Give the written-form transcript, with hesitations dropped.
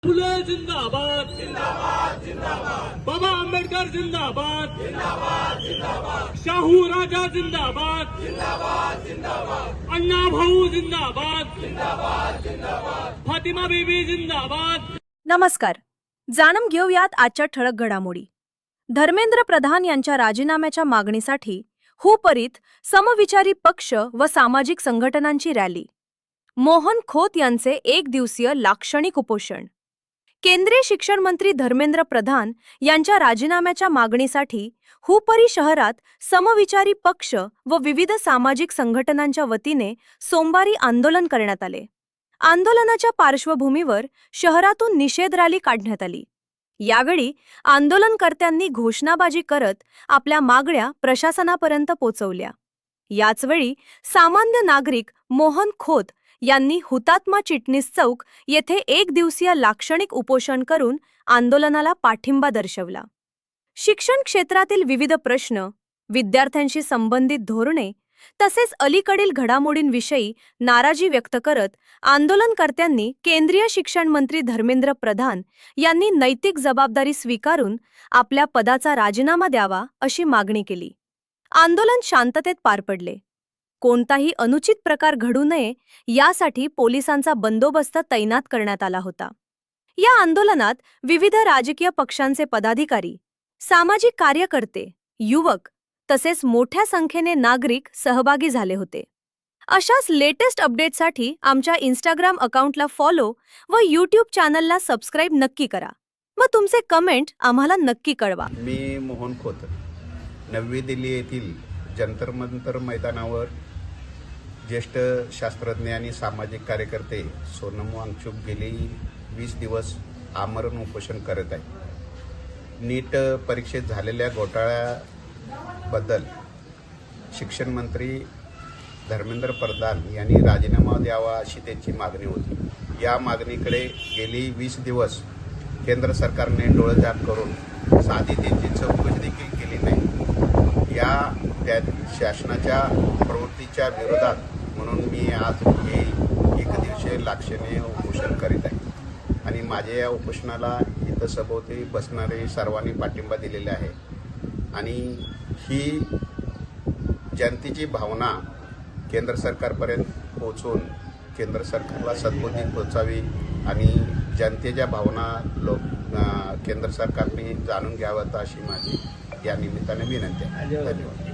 फुले जिंदाबाद जिंदाबाद जिंदाबाद, बाबा आंबेडकर जिंदाबाद जिंदाबाद जिंदाबाद, शाहू राजा जिंदाबाद जिंदाबाद जिंदाबाद, अण्णा भाऊ जिंदाबाद जिंदाबाद जिंदाबाद, फातिमा बीबी जिंदाबाद। नमस्कार, जाणून घेऊयात आजच्या ठळक घडामोडी। धर्मेंद्र प्रधान यांच्या राजीनाम्याच्या मागणीसाठी हुपरीत समविचारी पक्ष व सामाजिक संघटनांची रॅली। मोहन खोत यांचे एक दिवसीय लाक्षणिक उपोषण। केंद्रीय शिक्षण मंत्री धर्मेंद्र प्रधान यांच्या राजीनाम्याच्या मागणीसाठी हुपरी शहरात समविचारी पक्ष व विविध सामाजिक संघटनांच्या वतीने सोमवारी आंदोलन करण्यात आले। आंदोलनाच्या पार्श्वभूमीवर शहरातून निषेध रॅली काढण्यात आली। यावेळी आंदोलनकर्त्यांनी घोषणाबाजी करत आपल्या मागण्या प्रशासनापर्यंत पोहोचवल्या। याचवेळी सामान्य नागरिक मोहन खोत यांनी हुतात्मा चिटणीस चौक येथे एक दिवसीय लाक्षणिक उपोषण करून आंदोलनाला पाठिंबा दर्शवला। शिक्षण क्षेत्रातील विविध प्रश्न, विद्यार्थ्यांशी संबंधित धोरणे तसेच अलीकडील घडामोडींविषयी नाराजी व्यक्त करत आंदोलनकर्त्यांनी केंद्रीय शिक्षण मंत्री धर्मेंद्र प्रधान यांनी नैतिक जबाबदारी स्वीकारून आपल्या पदाचा राजीनामा द्यावा अशी मागणी केली। आंदोलन शांततेत पार पडले। कोणताही अनुचित प्रकार घडू नये यासाठी पोलिसांचा बंदोबस्त तैनात करण्यात आला होता। या आंदोलनात विविध राजकीय पक्षांचे पदाधिकारी, सामाजिक कार्यकर्ते, युवक तसेच मोठ्या संख्येने नागरिक सहभागी झाले होते। अशाच लेटेस्ट अपडेटसाठी आमच्या इंस्टाग्राम अकाउंटला फॉलो व यूट्यूब चॅनलला सबस्क्राइब नक्की करा। व तुमचे कमेंट आम्हाला नक्की कळवा। मी मोहन खोत, नवी दिल्ली येथील जंतर मंतर मैदानावर ज्येष्ठ शास्त्रज्ञ आणि सामाजिक कार्यकर्ते सोनम वांगचुक गेली 20 दिवस आमरण उपोषण करत आहे। नीट परीक्षेत झालेल्या घोटाळ्याबद्दल शिक्षण मंत्री धर्मेंद्र प्रधान यांनी राजीनामा द्यावा अशी त्यांची मागणी होती। या मागणीकडे गेली 20 दिवस केंद्र सरकारने डोळेझाक करून साधी त्यांची चौकशी देखील केली नाही। त्या शासनाच्या प्रवृत्तीच्या विरोधात म्हणून मी आज हे एकदिवसीय लाक्षणिक उपोषण करीत आहे आणि माझ्या या उपोषणाला इथं सभोवती बसणारे सर्वांनी पाठिंबा दिलेला आहे आणि ही जनतेची भावना केंद्र सरकारपर्यंत पोहोचून केंद्र सरकारला सद्बुद्धी पोचावी आणि जनतेच्या भावना केंद्र सरकारने जाणून घ्याव्यात अशी माझी या निमित्ताने विनंती आहे। धन्यवाद।